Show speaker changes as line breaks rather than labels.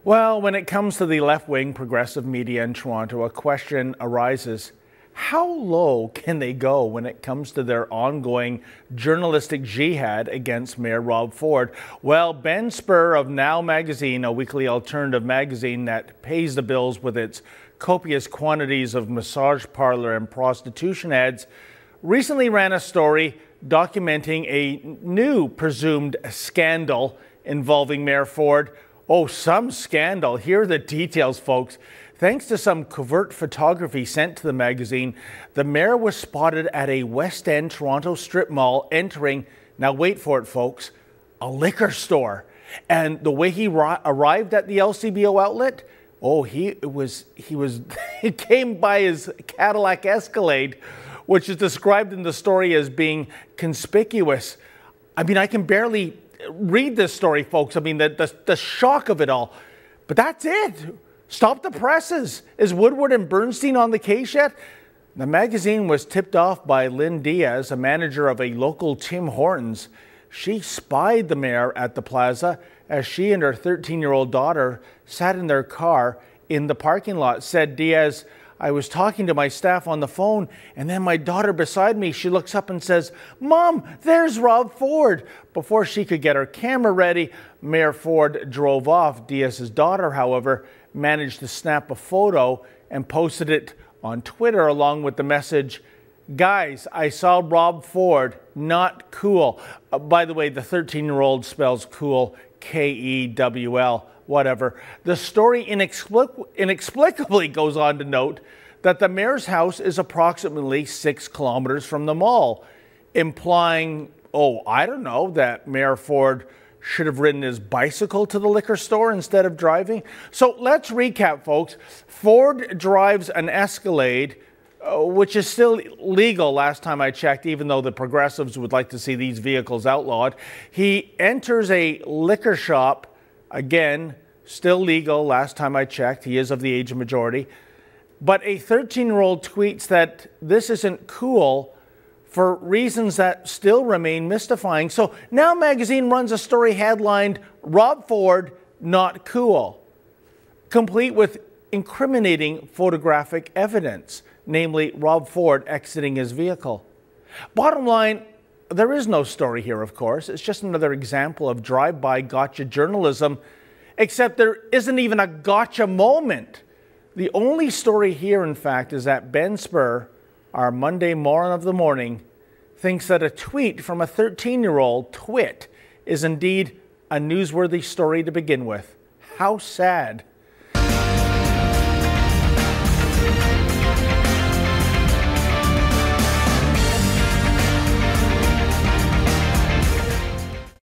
Well, when it comes to the left-wing progressive media in Toronto, a question arises. How low can they go when it comes to their ongoing journalistic jihad against Mayor Rob Ford? Well, Ben Spur of Now magazine, a weekly alternative magazine that pays the bills with its copious quantities of massage parlor and prostitution ads, recently ran a story documenting a new presumed scandal involving Mayor Ford. Oh, some scandal. Here are the details, folks. Thanks to some covert photography sent to the magazine, the mayor was spotted at a West End Toronto strip mall entering, now wait for it, folks, a liquor store. And the way he arrived at the LCBO outlet, oh, he came by his Cadillac Escalade, which is described in the story as being conspicuous. I mean, I can barely read this story, folks. I mean, the shock of it all. But that's it. Stop the presses. Is Woodward and Bernstein on the case yet? The magazine was tipped off by Lynn Diaz, a manager of a local Tim Hortons. She spied the mayor at the plaza as she and her 13-year-old daughter sat in their car in the parking lot. Said Diaz, "I was talking to my staff on the phone, and then my daughter beside me, she looks up and says, 'Mom, there's Rob Ford.'" Before she could get her camera ready, Mayor Ford drove off. Diaz's daughter, however, managed to snap a photo and posted it on Twitter along with the message, "Guys, I saw Rob Ford, not cool." By the way, the 13-year-old spells cool, K-E-W-L. Whatever. The story inexplicably goes on to note that the mayor's house is approximately 6 kilometers from the mall, implying, oh, I don't know, that Mayor Ford should have ridden his bicycle to the liquor store instead of driving. So let's recap, folks. Ford drives an Escalade, which is still legal last time I checked, even though the progressives would like to see these vehicles outlawed. He enters a liquor shop. Again, still legal last time I checked. He is of the age of majority. But a 13-year-old tweets that this isn't cool for reasons that still remain mystifying. So Now magazine runs a story headlined, "Rob Ford, not cool," complete with incriminating photographic evidence, namely Rob Ford exiting his vehicle. Bottom line, there is no story here, of course. It's just another example of drive-by gotcha journalism, except there isn't even a gotcha moment. The only story here, in fact, is that Ben Spur, our Monday moron of the morning, thinks that a tweet from a 13-year-old twit is indeed a newsworthy story to begin with. How sad.